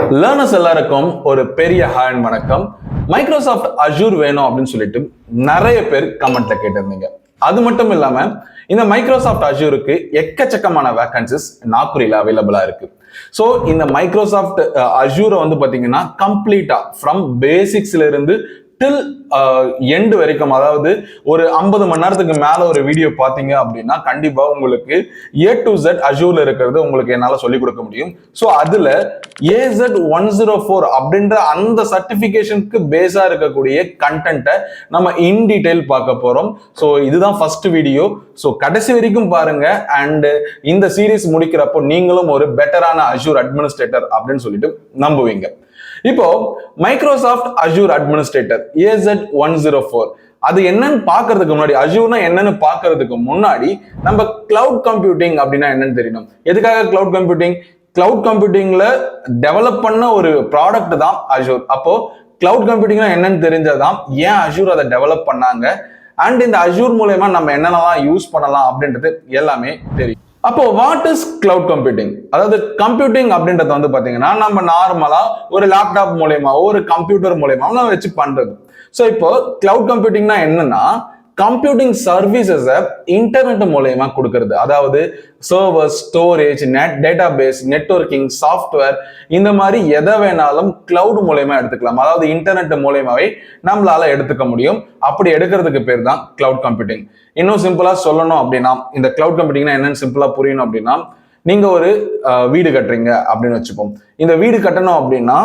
Learners எல்லாருக்கும் ஒரு பெரிய ஹாய் வணக்கம். மைக்ரோசாஃப்ட் அஜூர் வேணும் அப்படின்னு சொல்லிட்டு நிறைய பேர் கமெண்ட்ல கேட்டிருந்தீங்க. அது மட்டும் இல்லாம இந்த மைக்ரோசாஃப்ட் அஜூருக்கு எக்கச்சக்கமான வேகன்சிஸ் நாக்குரியில அவைலபிளா இருக்கு. ஸோ இந்த மைக்ரோசாஃப்ட் அஜூரை வந்து பாத்தீங்கன்னா கம்ப்ளீட்டா ஃப்ரம் பேசிக்ஸ்ல இருந்து டில் எண்டு வரைக்கும், அதாவது ஒரு 50 மணி நேரத்துக்கு மேல ஒரு வீடியோ பாத்தீங்க அப்படின்னா கண்டிப்பா உங்களுக்கு A to Z அஜூர்ல இருக்கிறது உங்களுக்கு என்னால சொல்லிக் கொடுக்க முடியும். ஸோ அதுல AZ104 அப்படின்ற அந்த சர்டிபிகேஷனுக்கு பேஸா இருக்கக்கூடிய கண்டென்ட்டை நம்ம இன் டீடைல் பார்க்க போறோம். ஸோ இதுதான் ஃபர்ஸ்ட் வீடியோ. ஸோ கடைசி வரைக்கும் பாருங்க. அண்ட் இந்த சீரீஸ் முடிக்கிறப்போ நீங்களும் ஒரு பெட்டரான அஜூர் அட்மினிஸ்ட்ரேட்டர் அப்படின்னு சொல்லிட்டு நம்புவீங்க. இப்போ மைக்ரோசாஃப்ட் அஜூர் அட்மினிஸ்ட்ரேட்டர் AZ104 அது என்னன்னு பாக்குறதுக்கு முன்னாடி, அஜூர்னா என்னன்னு பாக்குறதுக்கு முன்னாடி நம்ம கிளவுட் கம்ப்யூட்டிங் அப்படின்னா என்னன்னு தெரியணும். எதுக்காக கிளவுட் கம்ப்யூட்டிங்? கிளவுட் கம்ப்யூட்டிங்ல டெவலப் பண்ண ஒரு ப்ராடக்ட் தான் அஜூர். அப்போ கிளவுட் கம்ப்யூட்டிங்னா என்னன்னு தெரிஞ்சாதான் ஏன் அஜூர் அதை டெவலப் பண்ணாங்க, அண்ட் இந்த அஜூர் மூலமா நம்ம என்னென்னலாம் யூஸ் பண்ணலாம் அப்படின்றது எல்லாமே தெரியும். அப்போ வாட் இஸ் கிளவுட் கம்ப்யூட்டிங்? அதாவது கம்ப்யூட்டிங் அப்படின்றது வந்து பாத்தீங்கன்னா நம்ம நார்மலா ஒரு லேப்டாப் மூலயமா ஒரு கம்ப்யூட்டர் மூலயமா நம்ம வச்சு பண்றது. ஸோ இப்போ கிளவுட் கம்ப்யூட்டிங்னா என்னன்னா கம்ப்யூட்டிங் சர்வீசஸை இன்டர்நெட் மூலயமா கொடுக்கறது. அதாவது server, storage, database, networking, software, இந்த மாதிரி எதை வேணாலும் கிளவுட் மூலயமா எடுத்துக்கலாம். அதாவது இன்டர்நெட் மூலயமாவே நம்மளால எடுத்துக்க முடியும். அப்படி எடுக்கிறதுக்கு பேர் தான் கிளவுட் கம்ப்யூட்டிங். இன்னும் சிம்பிளா சொல்லணும் அப்படின்னா, இந்த கிளவுட் கம்ப்யூட்டிங்னா என்னன்னு சிம்பிளா புரியணும் அப்படின்னா, நீங்க ஒரு வீடு கட்டுறீங்க அப்படின்னு வச்சுப்போம். இந்த வீடு கட்டணும் அப்படின்னா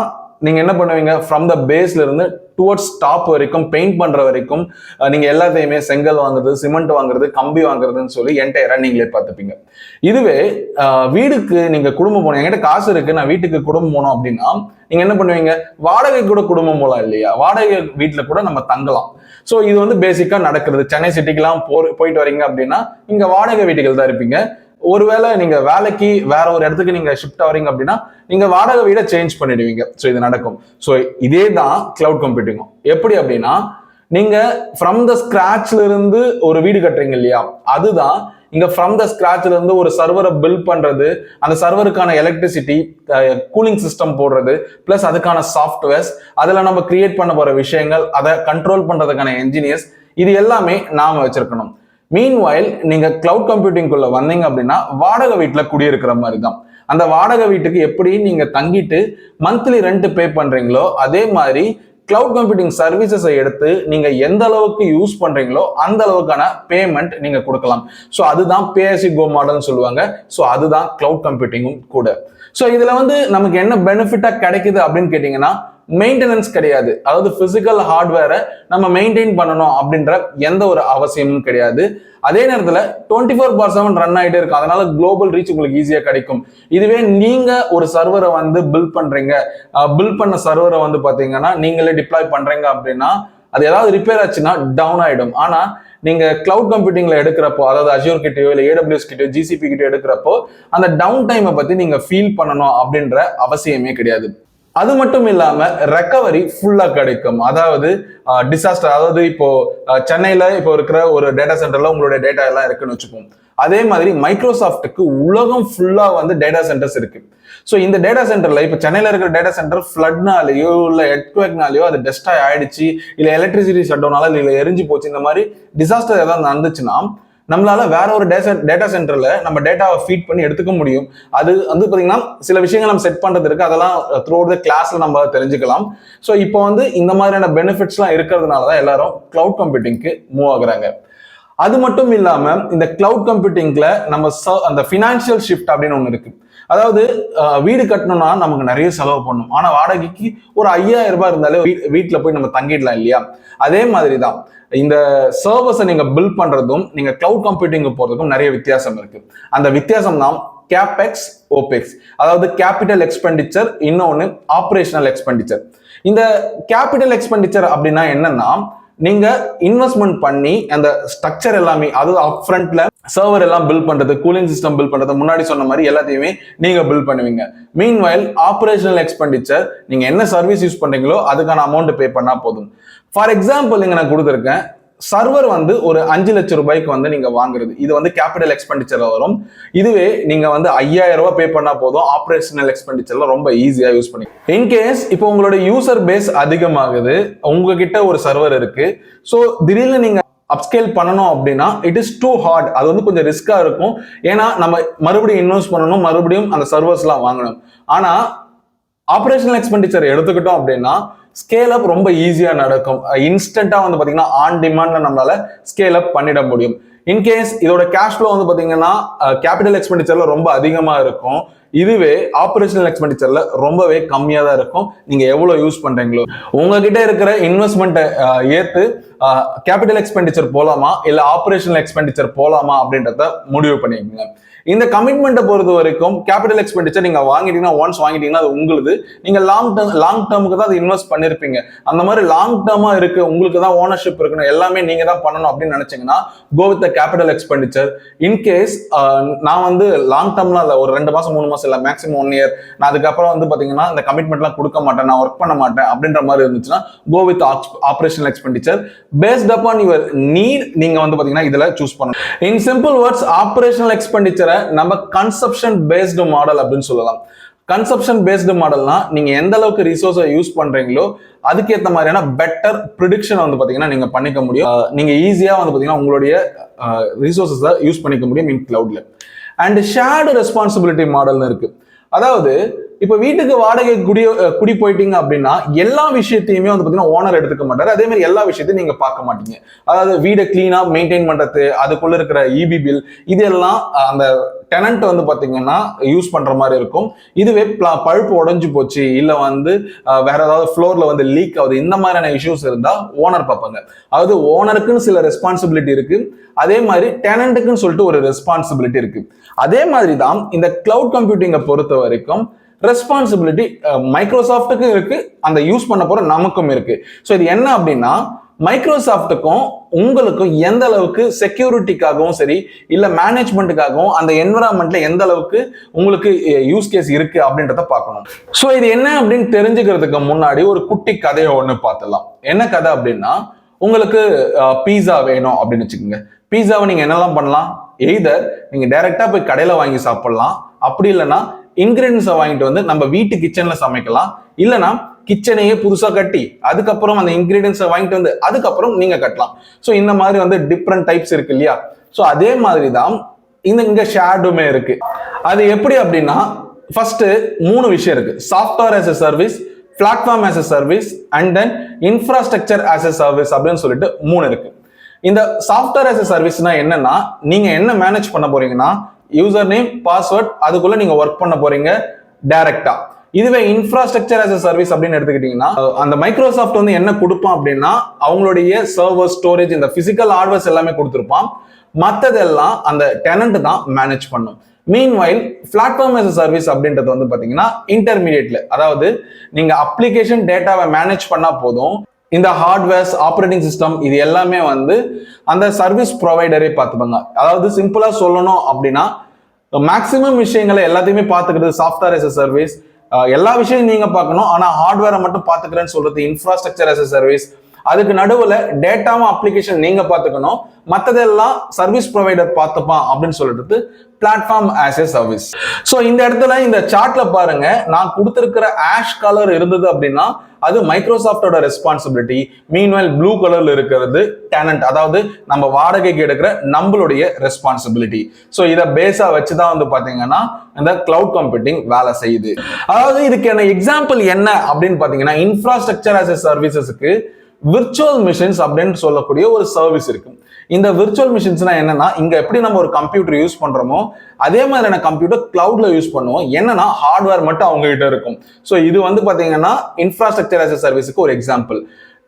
நீங்க என்ன பண்ணுவீங்க? ஃப்ரம் த பேஸ்ல இருந்து டுவர்ட்ஸ் டாப் வரைக்கும் பெயிண்ட் பண்ற வரைக்கும் நீங்க எல்லாத்தையுமே செங்கல் வாங்குறது, சிமெண்ட் வாங்குறது, கம்பி வாங்குறதுன்னு சொல்லி என்டையரா நீங்களே பார்த்துப்பீங்க. இதுவே வீடுக்கு நீங்க குடும்பம் போனோம், என்கிட்ட காசு இருக்கு நான் வீட்டுக்கு குடும்பம் போனோம் அப்படின்னா நீங்க என்ன பண்ணுவீங்க? வாடகை கூட குடும்பம் போலாம் இல்லையா? வாடகை வீட்டுல கூட நம்ம தங்கலாம். ஸோ இது வந்து பேசிக்கா நடக்கிறது. சென்னை சிட்டிக்கெல்லாம் போயிட்டு வரீங்க அப்படின்னா இங்க வாடகை வீட்டுகள் தான் இருப்பீங்க. ஒருவேளை நீங்க வேலைக்கு வேற ஒரு இடத்துக்கு நீங்க ஷிஃப்ட் ஆவறீங்க அப்படின்னா நீங்க வாடகை வீட சேஞ்ச் பண்ணிடுவீங்க. ஸோ இது நடக்கும். ஸோ இதே தான் கிளவுட் கம்ப்யூட்டிங்கும். எப்படி அப்படின்னா நீங்க ஃப்ரம் த ஸ்கிராச்ல இருந்து ஒரு வீடு கட்டுறீங்க இல்லையா, அதுதான் இங்க ஃப்ரம் த ஸ்கிராச்ல இருந்து ஒரு சர்வரை பில்ட் பண்றது, அந்த சர்வருக்கான எலக்ட்ரிசிட்டி, கூலிங் சிஸ்டம் போடுறது, பிளஸ் அதுக்கான சாஃப்ட்வேர்ஸ், அதுல நம்ம கிரியேட் பண்ண போற விஷயங்கள், அதை கண்ட்ரோல் பண்றதுக்கான என்ஜினியர்ஸ், இது எல்லாமே நாம வச்சிருக்கணும். மீன்வைல் நீங்க கிளவுட் கம்ப்யூட்டிங்குள்ள வந்தீங்க அப்படின்னா வாடகை வீட்டுல குடியிருக்கிற மாதிரி தான். அந்த வாடகை வீட்டுக்கு எப்படி நீங்க தங்கிட்டு மந்த்லி ரெண்ட் பே பண்றீங்களோ அதே மாதிரி கிளவுட் கம்ப்யூட்டிங் சர்வீசஸை எடுத்து நீங்க எந்த அளவுக்கு யூஸ் பண்றீங்களோ அந்த அளவுக்கான பேமெண்ட் நீங்க கொடுக்கலாம். ஸோ அதுதான் பே as you go மாடல்னு சொல்லுவாங்க. ஸோ அதுதான் கிளவுட் கம்ப்யூட்டிங்கும் கூட. ஸோ இதுல வந்து நமக்கு என்ன பெனிஃபிட்டா கிடைக்குது அப்படின்னு கேட்டீங்கன்னா, மெயின்டெனன்ஸ் கிடையாது. அதாவது பிசிக்கல் ஹார்ட்வேரை நம்ம மெயின்டைன் பண்ணணும் அப்படின்ற எந்த ஒரு அவசியமும் கிடையாது. அதே நேரத்தில் 24/7 ரன் ஆகிட்டே இருக்கும். அதனால குளோபல் ரீச் உங்களுக்கு ஈஸியா கிடைக்கும். இதுவே நீங்க ஒரு சர்வரை வந்து பில்ட் பண்றீங்க, பில்ட் பண்ண சர்வரை வந்து பாத்தீங்கன்னா நீங்களே டிப்ளாய் பண்றீங்க அப்படின்னா அது ஏதாவது ரிப்பேர் ஆச்சுன்னா டவுன் ஆயிடும். ஆனா நீங்க கிளவுட் கம்ப்யூட்டிங்ல எடுக்கிறப்போ, அதாவது அஜூர் கிட்டயோ இல்ல AWS கிட்டயோ GCP கிட்டயோ எடுக்கிறப்போ அந்த டவுன் டைமை பத்தி நீங்க ஃபீல் பண்ணணும் அப்படின்ற அவசியமே கிடையாது. அது மட்டும் இல்லாம ரெக்கவரி ஃபுல்லா கிடைக்கும். அதாவது டிசாஸ்டர், அதாவது இப்போ சென்னையில இப்போ இருக்கிற ஒரு டேட்டா சென்டர்ல உங்களுடைய டேட்டா எல்லாம் இருக்குன்னு வச்சுப்போம். அதே மாதிரி மைக்ரோசாஃப்ட்டுக்கு உலகம் ஃபுல்லா வந்து டேட்டா சென்டர்ஸ் இருக்கு. ஸோ இந்த டேட்டா சென்டர்ல இப்போ சென்னையில இருக்கிற டேட்டா சென்டர் ஃபிளட்னாலேயோ இல்ல எர்த்குவேக்னாலேயோ அது டெஸ்ட்ராய் ஆயிடுச்சு, இல்ல எலக்ட்ரிசிட்டி ஷட் டவுனால இல்ல எரிஞ்சு போச்சு, இந்த மாதிரி டிசாஸ்டர் ஏதாவது நடந்துச்சுன்னா நம்மளால வேற ஒரு டேட்டா சென்டர்ல நம்ம டேட்டாவை ஃபீட் பண்ணி எடுத்துக்க முடியும். அது வந்து பாத்தீங்கன்னா சில விஷயங்கள் நம்ம செட் பண்றது இருக்கு, அதெல்லாம் த்ரூ அவுட் த கிளாஸ்ல நம்ம தெரிஞ்சுக்கலாம். ஸோ இப்போ வந்து இந்த மாதிரியான பெனிஃபிட்ஸ்லாம் இருக்கிறதுனாலதான் எல்லாரும் கிளவுட் கம்ப்யூட்டிங்க்கு மூவ் ஆகுறாங்க. அது மட்டும் இல்லாம இந்த கிளவுட் கம்ப்யூட்டிங்ல நம்ம அந்த ஃபினான்ஷியல் ஷிஃப்ட் அப்படின்னு ஒண்ணு இருக்கு. அதாவது வீடு கட்டணும்னா நமக்கு நிறைய செலவு பண்ணணும், ஆனா வாடகைக்கு ஒரு 5000 ரூபாய் இருந்தாலே வீட்டுல போய் நம்ம தங்கிடலாம் இல்லையா? அதே மாதிரி தான் இந்த சர்வர்ஸை நீங்க பில்ட் பண்றதும் நீங்க கிளவுட் கம்ப்யூட்டிங் போறதுக்கும் நிறைய வித்தியாசம் இருக்கு. அந்த வித்தியாசம் தான் கேபெக்ஸ், ஓபெக்ஸ். அதாவது கேபிட்டல் எக்ஸ்பெண்டிச்சர், இன்னொன்னு ஆபரேஷனல் எக்ஸ்பெண்டிச்சர். இந்த கேபிட்டல் எக்ஸ்பெண்டிச்சர் அப்படின்னா என்னன்னா நீங்க இன்வெஸ்ட்மெண்ட் பண்ணி அந்த ஸ்ட்ரக்சர் எல்லாமே, அதாவது அப்ஃப்ரண்ட்ல சர்வர் எல்லாம் பில்ட் பண்றது, கூலிங் சிஸ்டம் பில்ட் பண்றது, முன்னாடி சொன்ன மாதிரி எல்லாத்தையுமே நீங்க பில்ட் பண்ணுவீங்க. மீன்வைல் ஆபரேஷனல் எக்ஸ்பெண்டிச்சர், நீங்க என்ன சர்வீஸ் யூஸ் பண்றீங்களோ அதுக்கான அமௌண்ட் பே பண்ணா போதும். ஃபார் எக்ஸாம்பிள் இங்க நான் கொடுத்துருக்கேன், சர்வர் வந்து ஒரு 5 லட்சம் ரூபாய்க்கு வந்து நீங்க வாங்குறது, இது வந்து கேபிட்டல் எக்ஸ்பெண்டிச்சர்ல வரும். இதுவே நீங்க வந்து 5000 ரூபாய் பே பண்ணா போதும், ஆபரேஷனல் எக்ஸ்பெண்டிச்சர்ல ரொம்ப ஈஸியா யூஸ் பண்ணி. இன்கேஸ் இப்போ உங்களோட யூசர் பேஸ் அதிகமாகுது, உங்ககிட்ட ஒரு சர்வர் இருக்கு, ஸோ திடீர்னு நீங்க அப்ஸ்கேல் பண்ணணும் அப்படின்னா இட் இஸ் டூ ஹார்ட், அது வந்து கொஞ்சம் ரிஸ்கா இருக்கும். ஏன்னா நம்ம மறுபடியும் இன்வெஸ்ட் பண்ணணும், மறுபடியும் அந்த சர்வர்ஸ் எல்லாம் வாங்கணும். ஆனா ஆபரேஷனல் எக்ஸ்பெண்டிச்சர் எடுத்துக்கிட்டோம் அப்படின்னா ஸ்கேல் அப் ரொம்ப ஈஸியா நடக்கும். இன்ஸ்டன்டா வந்து பாத்தீங்கன்னா ஆன் டிமாண்ட்ல நம்மளால ஸ்கேல் அப் பண்ணிட முடியும். இன்கேஸ் இதோட கேஷ் ஃப்ளோ வந்து பாத்தீங்கன்னா கேபிட்டல் எக்ஸ்பெண்டிச்சர்ல ரொம்ப அதிகமா இருக்கும். இதுவே ஆபரேஷனல் எக்ஸ்பெண்டிச்சர்ல ரொம்பவே கம்மியா தான் இருக்கும். நீங்க எவ்வளவு யூஸ் பண்றீங்களோ உங்ககிட்ட இருக்கிற இன்வெஸ்ட்மெண்ட் ஏத்து கேபிட்டல் எக்ஸ்பெண்டிச்சர் போலாமா இல்ல ஆபரேஷனல் எக்ஸ்பெண்டிச்சர் போலாமா அப்படின்றத முடிவு பண்ணிக்கோங்க. இந்த கமிட்மெண்ட்டை பொறுத்த வரைக்கும் கேபிட்டல் எக்ஸ்பெண்டிச்சர் நீங்க வாங்கிட்டீங்கன்னா, ஒன்ஸ் வாங்கிட்டீங்கன்னா அது உங்களுது. நீங்க லாங் டேர்முக்கு தான் அது இன்வெஸ்ட் பண்ணிருப்பீங்க. அந்த மாதிரி லாங் டேர்மா இருக்கு, உங்களுக்கு தான் ஓனர்ஷிப் இருக்கணும், எல்லாமே நீங்க தான் பண்ணணும் அப்படின்னு நினைச்சீங்கன்னா go with the capital expenditure. In case நான் வந்து லாங் டேர்ம்லாம் இல்லை, ஒரு 2 மாசம் 3 மாசம் இல்லை, மேக்ஸிமம் 1 இயர், நான் அதுக்கப்புறம் வந்து பாத்தீங்கன்னா இந்த கமிட்மெண்ட்லாம் கொடுக்க மாட்டேன், நான் ஒர்க் பண்ண மாட்டேன் அப்படின்ற மாதிரி இருந்துச்சுன்னா go with operational expenditure based upon your need. நீங்க வந்து பாத்தீங்கன்னா இதுல சூஸ் பண்ணணும். இன் சிம்பிள் வேர்ட்ஸ், ஆபரேஷனல் எக்ஸ்பெண்டிச்சரை நம்ம கன்சப்ஷன் பேஸ்டு மாடல் அப்படின்னு சொல்லலாம். கன்சப்ஷன் பேஸ்டு மாடல்னா நீங்க எந்த அளவுக்கு ரிசோர்ஸை யூஸ் பண்றீங்களோ அதுக்கேற்ற மாதிரியான பெட்டர் ப்ரிடிக்ஷன் வந்து பாத்தீங்கன்னா நீங்க பண்ணிக்க முடியும். நீங்க ஈஸியா வந்து பாத்தீங்கன்னா உங்களுடைய ரிசோர்ஸஸை யூஸ் பண்ணிக்க முடியும் இன் கிளவுட்ல. அண்ட் ஷேர்டு ரெஸ்பான்சிபிலிட்டி மாடல்னு இருக்கு. அதாவது இப்ப வீட்டுக்கு வாடகை குடி போயிட்டீங்க அப்படின்னா எல்லா விஷயத்தையுமே வந்து பாத்தீங்கன்னா ஓனர் எடுத்துக்க மாட்டாரு. அதே மாதிரி எல்லா விஷயத்தையும் நீங்க பார்க்க மாட்டீங்க. அதாவது வீடை கிளீனா மெயின்டைன் பண்றது, அதுக்குள்ள இருக்கிற இபி பில், இதெல்லாம் அந்த டெனன்ட் வந்து பாத்தீங்கன்னா யூஸ் பண்ற மாதிரி இருக்கும். இதுவே பழுப்பு உடைஞ்சு போச்சு இல்ல வந்து வேற ஏதாவது ஃப்ளோர்ல வந்து லீக் ஆகுது, இந்த மாதிரியான இஷ்யூஸ் இருந்தா ஓனர் பார்ப்பாங்க. அதாவது ஓனருக்குன்னு சில ரெஸ்பான்சிபிலிட்டி இருக்கு, அதே மாதிரி டெனன்ட்டுக்குன்னு சொல்லிட்டு ஒரு ரெஸ்பான்சிபிலிட்டி இருக்கு. அதே மாதிரி தான் இந்த கிளவுட் கம்ப்யூட்டிங்கை பொறுத்த வரைக்கும் ரெஸ்பான்சிபிலிட்டி மைக்ரோசாஃப்ட்டுக்கும் இருக்கு, அந்த யூஸ் பண்ண போற நமக்கும் இருக்கு. ஸோ இது என்ன அப்படின்னா, மைக்ரோசாஃப்ட்டுக்கும் உங்களுக்கும் எந்த அளவுக்கு செக்யூரிட்டிக்காகவும் சரி இல்ல மேனேஜ்மெண்ட்டுக்காகவும் அந்த என்விரான்மெண்ட்ல எந்த அளவுக்கு உங்களுக்கு யூஸ் கேஸ் இருக்கு அப்படின்றத பார்க்கணும். ஸோ இது என்ன அப்படின்னு தெரிஞ்சுக்கிறதுக்கு முன்னாடி ஒரு குட்டி கதையை ஒன்று பார்த்துடலாம். என்ன கதை அப்படின்னா, உங்களுக்கு பீஸா வேணும் அப்படின்னு வச்சுக்கோங்க. பீஸாவை நீங்க என்னெல்லாம் பண்ணலாம், எய்தர் நீங்க டைரக்டா போய் கடையில வாங்கி சாப்பிடலாம், அப்படி இல்லைன்னா இன்கிரீடியன்ஸை வாங்கிட்டு வந்து நம்ம வீட்டு கிச்சன்ல சமைக்கலாம், இல்லைன்னா கிச்சனையே புதுசா கட்டி அதுக்கப்புறம் அந்த இன்கிரீடியன்ஸை வாங்கிட்டு வந்து அதுக்கப்புறம் நீங்க கட்டலாம். ஸோ இந்த மாதிரி வந்து டிஃப்ரெண்ட் டைப்ஸ் இருக்கு இல்லையா. ஸோ அதே மாதிரி தான் இங்க ஷேர்டுமே இருக்கு. அது எப்படி அப்படின்னா, ஃபர்ஸ்ட் 3 விஷயம் இருக்கு. Software as a service, platform as a service and then infrastructure as a service அப்படின்னு சொல்லிட்டு 3 இருக்கு. இந்த சாஃப்ட்வேர் ஆஸ் எ சர்வீஸ்னா என்னன்னா, நீங்க என்ன மேனேஜ் பண்ண போறீங்கன்னா யூசர் நேம், பாஸ்வேர்ட், அதுக்குள்ள நீங்க ஒர்க் பண்ண போறீங்க டைரக்டா. இதுவே இன்ஃப்ராஸ்ட்ரக்சர் ஆஸ் எ சர்வீஸ் அப்படின்னு எடுத்துக்கிட்டீங்கன்னா, அந்த மைக்ரோசாஃப்ட் வந்து என்ன கொடுப்பான் அப்படின்னா அவங்களுடைய சர்வர், ஸ்டோரேஜ், இந்த பிசிக்கல் ஹார்ட்வேர்ஸ் எல்லாமே கொடுத்துருப்பான். மற்றதெல்லாம் அந்த டெனன்ட் தான் மேனேஜ் பண்ணும். Meanwhile platform as a service அப்படின்றது வந்து பாத்தீங்கன்னா இன்டர்மீடியட்ல, அதாவது நீங்க அப்ளிகேஷன் டேட்டாவை மேனேஜ் பண்ணா போதும், இந்த ஹார்ட்வேர்ஸ், ஆப்ரேட்டிங் சிஸ்டம், இது எல்லாமே வந்து அந்த சர்வீஸ் ப்ரொவைடரே பார்த்துப்பாங்க. அதாவது சிம்பிளா சொல்லணும் அப்படின்னா மேக்சிமம் விஷயங்களை எல்லாத்தையுமே பார்த்துக்கிறது சாஃப்ட்வேர் ஆஸ் எ சர்வீஸ். எல்லா விஷயம் நீங்க பார்க்கணும், ஆனா ஹார்ட்வேரை மட்டும் பார்த்துக்கிறேன்னு சொல்றது இன்ஃப்ராஸ்ட்ரக்சர் ஆஸ் எ சர்வீஸ். அதுக்கு நடுவுல டேட்டாவும் அப்ளிகேஷன் நீங்க பார்த்துக்கணும், மற்றதெல்லாம் சர்வீஸ் ப்ரொவைடர் பார்த்துப்பான் அப்படின்னு சொல்லிட்டு platform as a service. So இந்த இடத்துல இந்த சார்ட்ல பாருங்க, நான் கொடுத்திருக்கிற ஆஷ் கலர் இருந்தது அப்படின்னா அது மைக்ரோசாஃப்டோட ரெஸ்பான்சிபிலிட்டி. மீன்வைல் ப்ளூ கலர்ல இருக்கிறது டெனன்ட், அதாவது நம்ம வாடகைக்கு எடுக்கிற நம்மளுடைய ரெஸ்பான்சிபிலிட்டி. ஸோ இதை பேஸா வச்சுதான் வந்து பாத்தீங்கன்னா இந்த கிளவுட் கம்ப்யூட்டிங் வேலை செய்யுது. அதாவது இதுக்கான எக்ஸாம்பிள் என்ன அப்படின்னு பாத்தீங்கன்னா, இன்ஃப்ராஸ்ட்ரக்சர் ஆஸ் எ சர்வீசஸ்க்கு விர்ச்சுவல் மிஷின்ஸ் அப்படின்னு சொல்லக்கூடிய ஒரு சர்வீஸ் இருக்கு. இந்த விர்ச்சுவல் மிஷின்ஸ்னா என்னன்னா, இங்க எப்படி நம்ம ஒரு கம்ப்யூட்டர் யூஸ் பண்றோமோ அதே மாதிரியான கம்ப்யூட்டர் கிளவுட்ல யூஸ் பண்ணுவோம். என்னன்னா ஹார்ட்வேர் மட்டும் அவங்க கிட்ட இருக்கும். ஸோ இது வந்து பாத்தீங்கன்னா இன்ஃப்ராஸ்ட்ரக்சர் ஆஸ் எ சர்வீஸுக்கு ஒரு எக்ஸாம்பிள்.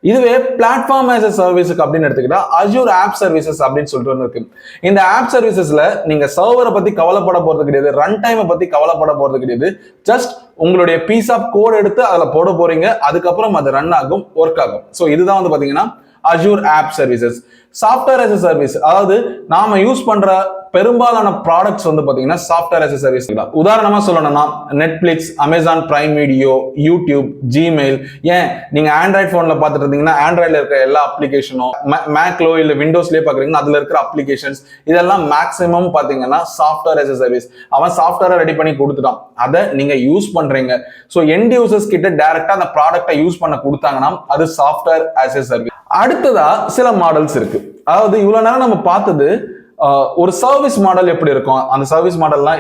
இதுவே பிளாட்ஃபார்ம் ஆஸ் எ சர்வீஸுக்கு அப்படின்னு எடுத்துக்கிட்டா அஜூர் ஆப் சர்வீசஸ் அப்படின்னு சொல்லிட்டு ஒன்று இருக்கு. இந்த ஆப் சர்வீசஸ்ல நீங்க சர்வரை பத்தி கவலைப்பட போறது கிடையாது, ரன் டைமை பத்தி கவலைப்பட போறது கிடையாது. ஜஸ்ட் உங்களுடைய பீஸ் ஆஃப் கோட் எடுத்து அதுல போட போறீங்க, அதுக்கப்புறம் அது ரன் ஆகும், ஒர்க் ஆகும். ஸோ இதுதான் வந்து பாத்தீங்கன்னா Azure app services. Software as a service, அதாவது நாம யூஸ் பண்ற பெரும்பாலான ப்ராடக்ட்ஸ் வந்து பாத்தீங்கன்னா சாஃப்ட்வேர் as a சர்வீஸ் தான். உதாரணமா சொல்லணும்னா Netflix, Amazon prime video, YouTube, Gmail. ஏன் நீங்க ஆண்ட்ராய்ட் போன்ல பாத்துட்டு இருந்தீங்கன்னா ஆண்ட்ராய்ட்ல இருக்கிற எல்லா அப்ளிகேஷனும், மேக்லோ இல்ல விண்டோஸ்லயே பாக்குறீங்கன்னா அதுல இருக்கிற அப்ளிகேஷன்ஸ் இதெல்லாம் மேக்ஸிமம் பாத்தீங்கன்னா சாஃப்ட்வேர் as a சர்வீஸ். அவன் சாஃப்ட்வேரை ரெடி பண்ணி கொடுத்துட்டான், அதை நீங்க யூஸ் பண்றீங்க. ஸோ எண்ட் யூசர்ஸ் கிட்ட டைரக்டா அந்த ப்ராடக்டை யூஸ் பண்ண கொடுத்தாங்கன்னா அது சாஃப்ட்வேர் as a சர்வீஸ். அடுத்ததா சில மாடல்ஸ் இருக்கு. அதாவது இவ்வளவு நேரம் நம்ம பார்த்தது ஒரு சர்வீஸ் மாடல் எப்படி இருக்கும், அந்த சர்வீஸ் மாடல்லாம்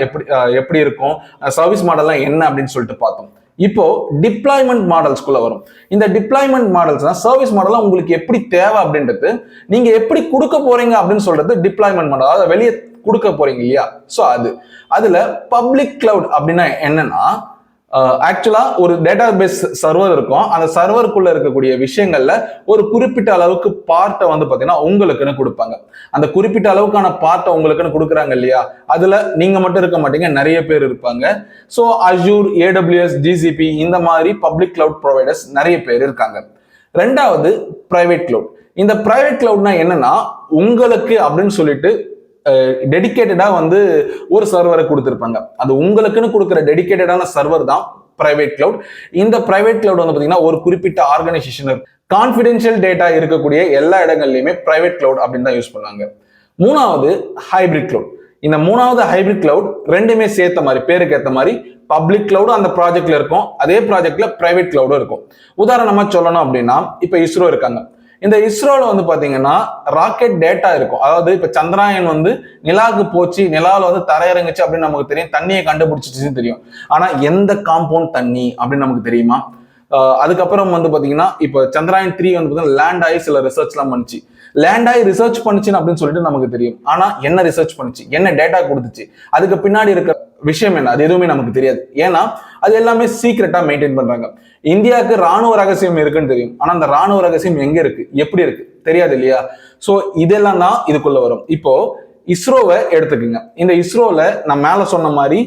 எப்படி இருக்கும், சர்வீஸ் மாடல்லாம் என்ன அப்படின்னு சொல்லிட்டு பார்த்தோம். இப்போ டிப்ளாய்மெண்ட் மாடல்ஸ்குள்ள வரும். இந்த டிப்ளாய்மெண்ட் மாடல்ஸ்னா சர்வீஸ் மாடலாம் உங்களுக்கு எப்படி தேவை அப்படின்றது, நீங்க எப்படி கொடுக்க போறீங்க அப்படின்னு சொல்றது டிப்ளாய்மெண்ட் மாடல். அதாவது வெளியே கொடுக்க போறீங்க இல்லையா, ஸோ அதுல பப்ளிக் கிளவுட் அப்படின்னா என்னன்னா, ஆக்சுவலா ஒரு டேட்டா பேஸ் சர்வர் இருக்கும். அந்த சர்வருக்குள்ள இருக்கக்கூடிய விஷயங்கள்ல ஒரு குறிப்பிட்ட அளவுக்கு பார்ட்டை வந்து பாத்தீங்கன்னா உங்களுக்குன்னு கொடுப்பாங்க. அந்த குறிப்பிட்ட அளவுக்கான பார்ட்டை உங்களுக்குன்னு கொடுக்குறாங்க இல்லையா, அதுல நீங்க மட்டும் இருக்க மாட்டீங்க, நிறைய பேர் இருப்பாங்க. ஸோ அஜூர், AWS, GCP இந்த மாதிரி பப்ளிக் கிளவுட் ப்ரொவைடர்ஸ் நிறைய பேர் இருக்காங்க. ரெண்டாவது பிரைவேட் கிளவுட். இந்த பிரைவேட் கிளவுட்னா என்னன்னா, உங்களுக்கு அப்படின்னு சொல்லிட்டு டெடிகேட்டடா வந்து ஒரு சர்வரை கொடுத்திருப்பாங்க. அது உங்களுக்குன்னு கொடுக்குற டெடிகேட்டடான சர்வர் தான் பிரைவேட் கிளவுட். இந்த பிரைவேட் கிளவுட் வந்து பாத்தீங்கன்னா ஒரு குறிப்பிட்ட ஆர்கனைசேஷன் கான்ஃபிடென்ஷியல் டேட்டா இருக்கக்கூடிய எல்லா இடங்கள்லயுமே பிரைவேட் கிளவுட் அப்படின்னு தான் யூஸ் பண்ணுவாங்க. மூணாவது ஹைபிரிட் கிளவுட். இந்த மூணாவது ஹைபிரிட் கிளவுட் ரெண்டுமே சேர்த்த மாதிரி, பேருக்கு ஏற்ற மாதிரி பப்ளிக் கிளவுடும் அந்த ப்ராஜெக்ட்ல இருக்கும், அதே ப்ராஜெக்ட்ல பிரைவேட் கிளவுடும் இருக்கும். உதாரணமா சொல்லணும் அப்படின்னா இப்ப இஸ்ரோ இருக்காங்க. இந்த இஸ்ரோல வந்து பாத்தீங்கன்னா ராக்கெட் டேட்டா இருக்கும். அதாவது இப்ப சந்திராயன் வந்து நிலாவுக்கு போச்சு, நிலாவில் வந்து தரையிறங்குச்சு அப்படின்னு நமக்கு தெரியும், தண்ணியை கண்டுபிடிச்சிச்சுன்னு தெரியும். ஆனா எந்த காம்பவுண்ட் தண்ணி அப்படின்னு நமக்கு தெரியுமா? அதுக்கப்புறம் வந்து பாத்தீங்கன்னா இப்ப சந்திராயன் 3 வந்து பாத்தீங்கன்னா லேண்ட் ஆகி சில ரிசர்ச் எல்லாம் பண்ணுச்சு. லேண்ட் ஆகி ரிசர்ச் பண்ணுச்சுன்னு அப்படின்னு சொல்லிட்டு நமக்கு தெரியும். ஆனா என்ன ரிசர்ச் பண்ணுச்சு, என்ன டேட்டா கொடுத்துச்சு, அதுக்கு பின்னாடி இருக்க விஷயம் என்ன, அது எதுவுமே நமக்கு தெரியாது. ஏன்னா அது எல்லாமே சீக்ரெட்டா மெயின்டைன் பண்றாங்க. இந்தியாவுக்கு ராணுவ ரகசியம் இருக்குன்னு தெரியும், ஆனா அந்த ராணுவ ரகசியம் எங்க இருக்கு, எப்படி இருக்கு தெரியாது இல்லையா. சோ இதெல்லாம் தான் இதுக்குள்ள வரும். இப்போ இஸ்ரோவை எடுத்துக்குங்க. இந்த இஸ்ரோல நான் மேல சொன்ன மாதிரி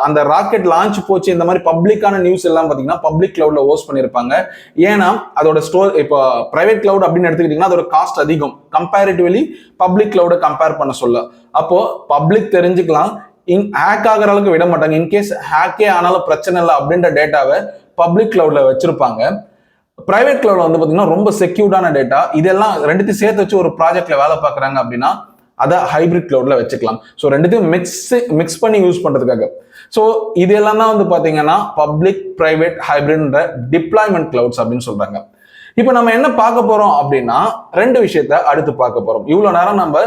அந்த ராக்கெட் லான்ச் போச்சு, இந்த மாதிரி பப்ளிக்கான நியூஸ் எல்லாம் பாத்தீங்கன்னா பப்ளிக் கிளவுட்ல ஹோஸ்ட் பண்ணிருப்பாங்க. ஏன்னா அதோட ஸ்டோர் இப்போ பிரைவேட் கிளவுட் அப்படின்னு எடுத்துக்கிட்டீங்கன்னா அதோட காஸ்ட் அதிகம் கம்பேரிட்டிவ்லி பப்ளிக் கிளவுட கம்பேர் பண்ண சொல்ல. அப்போ பப்ளிக் தெரிஞ்சுக்கலாம், ஹேக் ஆகிற அளவுக்கு விட மாட்டாங்க. இன்கேஸ் ஹேக்கே ஆனாலும் பிரச்சனை இல்லை அப்படின்ற டேட்டாவை பப்ளிக் கிளவுட்ல வச்சிருப்பாங்க. பிரைவேட் கிளவுட்ல வந்து பாத்தீங்கன்னா ரொம்ப செக்யூர்டான டேட்டா, இதெல்லாம் ரெண்டுத்தையும் சேர்த்து வச்சு ஒரு ப்ராஜெக்ட்ல வேலை பார்க்குறாங்க அப்படின்னா அதை ஹைபிரிட் கிளவுட்ல வச்சுக்கலாம். ஸோ ரெண்டுத்தையும் மிக்ஸ் பண்ணி யூஸ் பண்றதுக்காக. ஸோ இதெல்லாம் தான் வந்து பாத்தீங்கன்னா public, private, hybrid deployment clouds அப்படின்னு சொல்றாங்க. இப்போ நம்ம என்ன பார்க்க போறோம் அப்படின்னா ரெண்டு விஷயத்த அடுத்து பார்க்க போறோம். இவ்வளவு நேரம் நம்ம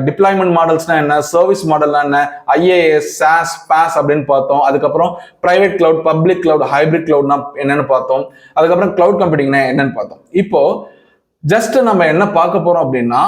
டிப்ளாய்மெண்ட் மாடல்ஸ்னா என்ன, சர்வீஸ் மாடல்னா என்ன, IaaS, SaaS, PaaS அப்படின்னு பார்த்தோம். அதுக்கப்புறம் private cloud, public cloud, hybrid கிளவுட்னா என்னன்னு பார்த்தோம். அதுக்கப்புறம் கிளவுட் கம்ப்யூட்டிங்னா என்னன்னு பார்த்தோம். இப்போ ஜஸ்ட் நம்ம என்ன பார்க்க போறோம் அப்படின்னா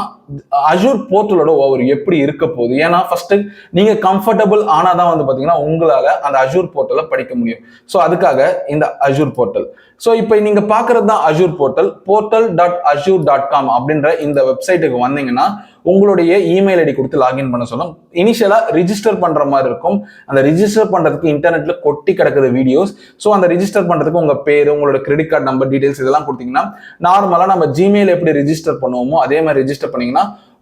அஜூர் போர்ட்டலோட ஓவர் எப்படி இருக்க போகுது. ஏன்னா ஃபர்ஸ்ட் நீங்க கம்ஃபர்டபுள் ஆனாதான் வந்து பாத்தீங்கன்னா உங்களால அந்த அஜூர் போர்ட்டலை படிக்க முடியும். ஸோ அதுக்காக இந்த அஜூர் போர்ட்டல். ஸோ இப்போ நீங்க பாக்குறது தான் அஜூர் போர்ட்டல். portal.azure.com அப்படின்ற இந்த வெப்சைட்டுக்கு வந்தீங்கன்னா உங்களுடைய இமெயில் ஐடி கொடுத்து லாகின் பண்ண சொல்லணும். இனிஷியலா ரிஜிஸ்டர் பண்ற மாதிரி இருக்கும். அந்த ரிஜிஸ்டர் பண்றதுக்கு இன்டர்நெட்ல கொட்டி கிடக்குது வீடியோஸ். ஸோ அந்த ரிஜிஸ்டர் பண்றதுக்கு உங்க பேரு, உங்களோட கிரெடிட் கார்டு நம்பர் டீடைல்ஸ் இதெல்லாம் கொடுத்தீங்கன்னா நார்மலா நம்ம ஜிமெயில் எப்படி ரிஜிஸ்டர் பண்ணுவோமோ அதே மாதிரி ரிஜிஸ்டர் பண்ணீங்கன்னா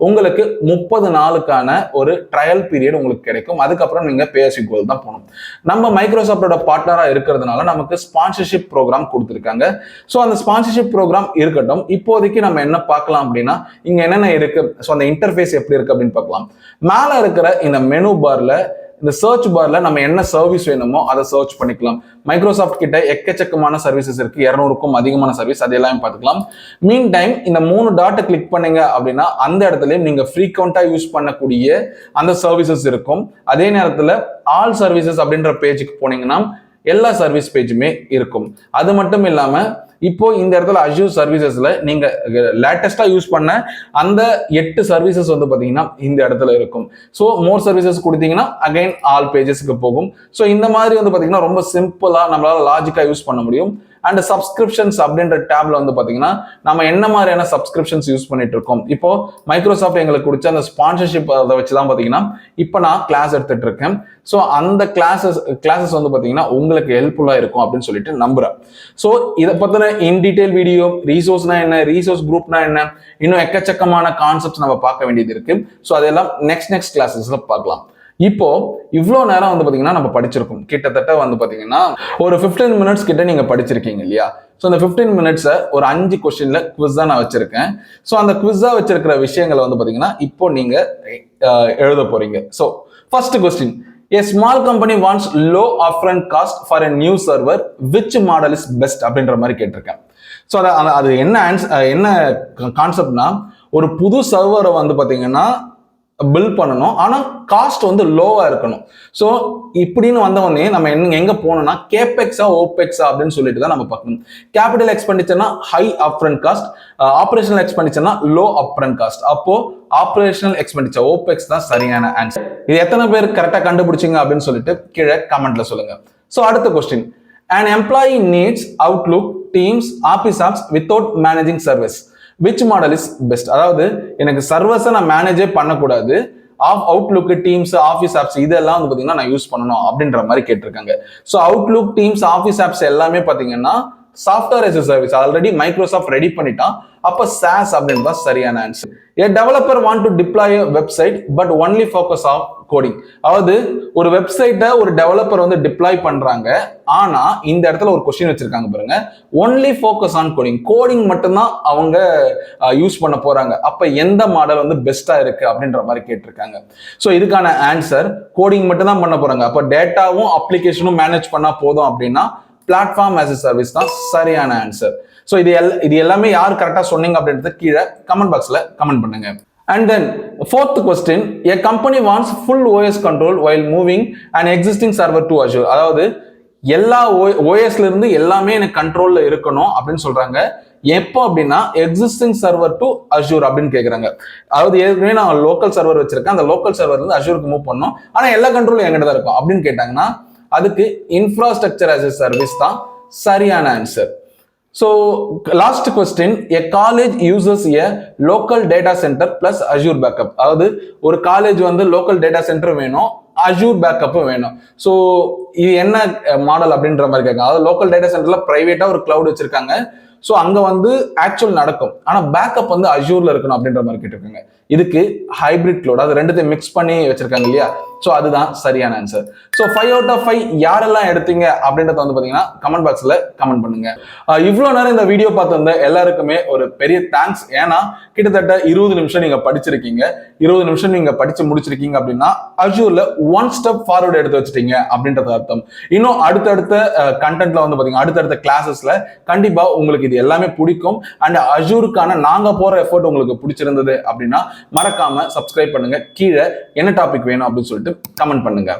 உங்களுக்கு 30 நாளுக்கான ஒரு ட்ரையல் பீரியட் உங்களுக்கு கிடைக்கும். அதுக்கப்புறம் நீங்க பே as you go தான் போகணும். நம்ம மைக்ரோசாஃப்டோட பார்ட்னரா இருக்கிறதுனால நமக்கு ஸ்பான்சர்ஷிப் ப்ரோக்ராம் கொடுத்துருக்காங்க. ஸோ அந்த ஸ்பான்சர்ஷிப் ப்ரோக்ராம் இருக்கட்டும். இப்போதைக்கு நம்ம என்ன பார்க்கலாம் அப்படின்னா இங்க என்னென்ன இருக்கு, ஸோ அந்த இன்டர்ஃபேஸ் எப்படி இருக்கு அப்படின்னு பார்க்கலாம். மேல இருக்கிற இந்த மெனு பார்ல, இந்த சர்ச் பார்ல நம்ம என்ன சர்வீஸ் வேணுமோ அதை சர்ச் பண்ணிக்கலாம். மைக்ரோசாஃப்ட் கிட்ட எக்கச்சக்கமான சர்வீசஸ் இருக்கு, 200க்கும் அதிகமான சர்வீஸ், அது எல்லாமே பார்த்துக்கலாம். மீன் டைம் இந்த 3 டாட்டை கிளிக் பண்ணீங்க அப்படின்னா அந்த இடத்துலயும் நீங்க ஃப்ரீக்வெண்டா யூஸ் பண்ணக்கூடிய அந்த சர்வீசஸ் இருக்கும். அதே நேரத்துல ஆல் சர்வீசஸ் அப்படின்ற பேஜுக்கு போனீங்கன்னா எல்லா சர்வீஸ் பேஜுமே இருக்கும். அது மட்டும் இல்லாம இப்போ இந்த இடத்துல அஜூர் சர்வீசஸ்ல நீங்க லேட்டஸ்டா யூஸ் பண்ண அந்த 8 சர்வீசஸ் வந்து பாத்தீங்கன்னா இந்த இடத்துல இருக்கும். ஸோ மோர் சர்வீசஸ் கொடுத்தீங்கன்னா அகைன் ஆல் பேஜஸ்க்கு போகும். ஸோ இந்த மாதிரி வந்து பாத்தீங்கன்னா ரொம்ப சிம்பிளா நம்மளால லாஜிக்கா யூஸ் பண்ண முடியும். அண்ட் சப்ஸ்கிரிப்ஷன்ஸ் அப்படின்ற டேப்ல வந்து பாத்தீங்கன்னா நம்ம என்ன மாதிரியான சப்ஸ்கிரிப்ஷன்ஸ் யூஸ் பண்ணிட்டு இருக்கோம். இப்போ மைக்ரோசாஃப்ட் எங்களுக்கு கொடுத்த அந்த ஸ்பான்சர்ஷிப் அதை வச்சுதான் பாத்தீங்கன்னா இப்போ நான் கிளாஸ் எடுத்துட்டு இருக்கேன். ஸோ அந்த கிளாஸஸ் வந்து பாத்தீங்கன்னா உங்களுக்கு ஹெல்ப்ஃபுல்லா இருக்கும் அப்படின்னு சொல்லிட்டு நம்புறேன். ஸோ இதை பத்தின இன் டீடைல் வீடியோ, ரீசோர்ஸ்னா என்ன, ரீசோர்ஸ் குரூப்னா என்ன, இன்னும் எக்கச்சக்கமான கான்செப்ட்ஸ் நம்ம பார்க்க வேண்டியது இருக்கு. ஸோ அதெல்லாம் நெக்ஸ்ட் கிளாஸஸ்ல பார்க்கலாம். இப்போ இவ்வளோ நேரம் வந்து பாத்தீங்கன்னா நம்ம படிச்சிருக்கோம். கிட்டத்தட்ட வந்து பாத்தீங்கன்னா ஒரு 15 மினிட்ஸ் கிட்ட நீங்க படிச்சிருக்கீங்க இல்லையா? ஸோ அந்த 15 மினிட்ஸை ஒரு 5 கொஸ்டின்ல குவிஸா நான் வச்சிருக்கேன். ஸோ அந்த குவிஸா வச்சிருக்கிற விஷயங்களை வந்து பாத்தீங்கன்னா இப்போ நீங்க எழுத போறீங்க. So first question, a small company wants low upfront cost for a new server, which model is best அப்படின்ற மாதிரி கேட்டிருக்கேன். ஸோ அது என்ன கான்செப்ட்னா, ஒரு புது சர்வரை வந்து பாத்தீங்கன்னா பில் பண்ணணும், ஆனா காஸ்ட் வந்து லோவா இருக்கணும். ஸோ இப்படின்னு வந்தவொடனே நம்ம எங்க போனோம்னா கேபெக்ஸா ஓபெக்ஸா அப்படின்னு சொல்லிட்டு தான் நம்ம பார்க்கணும். கேபிட்டல் எக்ஸ்பெண்டிச்சர்னா ஹை அப்ரண்ட் காஸ்ட், ஆபரேஷனல் எக்ஸ்பெண்டிச்சர்னா லோ அப்ரண்ட் காஸ்ட். அப்போ ஆபரேஷனல் எக்ஸ்பெண்டிச்சர் ஓபெக்ஸ் தான் சரியான ஆன்சர். இது எத்தனை பேர் கரெக்டா கண்டுபிடிச்சிங்க அப்படின்னு சொல்லிட்டு கீழே கமெண்ட்ல சொல்லுங்க. ஸோ அடுத்த question, an employee needs Outlook, Teams, Office apps without managing service. Which model is best? அதாவது எனக்கு சர்வஸை நான் மேனேஜே பண்ணக்கூடாது, அவுட்லுக், டீம்ஸ், ஆஃபீஸ் ஆப்ஸ் இதெல்லாம் வந்து பார்த்தீங்கன்னா நான் யூஸ் பண்ணணும் அப்படின்ற மாதிரி கேட்டிருக்காங்க. So Outlook, teams, office apps எல்லாமே பார்த்தீங்கன்னா software as a service already Microsoft ready பண்ணிட்டான். அப்போ SaaS அப்படின்னு தான் சரியான answer. A developer want to deploy a website but only focus on coding. அதாவது ஒரு வெப்சைட்டை ஒரு டெவலப்பர் வந்து டிப்ளாய் பண்றாங்க, ஆனா இந்த இடத்துல ஒரு கொஸ்டின் வச்சிருக்காங்க பாருங்க, only focus on coding, coding மட்டும்தான் அவங்க யூஸ் பண்ண போறாங்க. அப்ப எந்த மாடல் வந்து பெஸ்டா இருக்கு அப்படின்ற மாதிரி கேட்டிருக்காங்க. ஸோ இதுக்கான ஆன்சர் கோடிங் மட்டும் தான் பண்ண போறாங்க. அப்ப டேட்டாவும் அப்ளிகேஷனும் மேனேஜ் பண்ணா போதும் அப்படின்னா பிளாட்ஃபார்ம் as a சர்வீஸ் தான் சரியான ஆன்சர். ஸோ இது எல்லாமே யார் கரெக்டா சொன்னீங்க அப்படின்றத கீழே கமெண்ட் பாக்ஸ்ல கமெண்ட் பண்ணுங்க. And then fourth question, a company wants full OS control while moving an existing server to Azure. அதாவது எல்லா OSல இருந்து எல்லாமே எனக்கு கண்ட்ரோல்ல இருக்கணும் அப்படின்னு சொல்றாங்க. எப்போ அப்படின்னா எக்ஸிஸ்டிங் சர்வர் டு அஷூர் அப்படின்னு கேட்குறாங்க. அதாவது ஏற்கனவே நான் லோக்கல் சர்வர் வச்சிருக்கேன், அந்த லோக்கல் சர்வர் இருந்து அஷூருக்கு மூவ் பண்ணணும், ஆனா எல்லா கண்ட்ரோலும் எங்கிட்ட தான் இருக்கும் அப்படின்னு கேட்டாங்கன்னா அதுக்கு இன்ஃப்ராஸ்ட்ரக்சர் as a சர்வீஸ் தான் சரியான answer. So last question, a college uses a local data center plus Azure backup. அதாவது ஒரு காலேஜ் வந்து லோக்கல் டேட்டா சென்டர் வேணும், அஜூர் பேக்கப்பும் வேணும். ஸோ இது என்ன மாடல் அப்படின்ற மாதிரி கேட்காங்க. அதாவது லோக்கல் டேட்டா சென்டர்ல பிரைவேட்டா ஒரு கிளவுட் வச்சிருக்காங்க, ஸோ அங்க வந்து ஆக்சுவல் நடக்கும், ஆனா பேக்கப் வந்து அஜூர்ல இருக்கணும் அப்படின்ற மாதிரி கேட்டிருக்காங்க. இதுக்கு ஹைபிரிட் கிளவுட், அது ரெண்டுத்தையும் மிக்ஸ் பண்ணி வச்சிருக்காங்க இல்லையா? ஸோ அதுதான் சரியான ஆன்சர். ஸோ 5 out of 5 யாரெல்லாம் எடுத்தீங்க அப்படின்றத வந்து பாத்தீங்கன்னா கமெண்ட் பாக்ஸ்ல கமெண்ட் பண்ணுங்க. இவ்வளவு நேரம் இந்த வீடியோ பார்த்திருந்த எல்லாருக்குமே ஒரு பெரிய தேங்க்ஸ். ஏன்னா கிட்டத்தட்ட 20 நிமிஷம் நீங்க படிச்சிருக்கீங்க. 20 நிமிஷம் நீங்க படிச்சு முடிச்சிருக்கீங்க அப்படின்னா அஜூர்ல 1 ஸ்டெப் ஃபார்வர்ட் எடுத்து வச்சிட்டீங்க அப்படின்றது அர்த்தம். இன்னும் அடுத்தடுத்த கண்டென்ட்ல வந்து பாத்தீங்கன்னா அடுத்தடுத்த கிளாஸஸ்ல கண்டிப்பா உங்களுக்கு இது எல்லாமே பிடிக்கும். அண்ட் அஜூருக்கான நாங்க போற எஃபோர்ட் உங்களுக்கு பிடிச்சிருந்தது அப்படின்னா மறக்காம சப்ஸ்கிரைப் பண்ணுங்க. கீழே என்ன டாபிக் வேணும் அப்படின்னு சொல்லிட்டு கமெண்ட் பண்ணுங்க.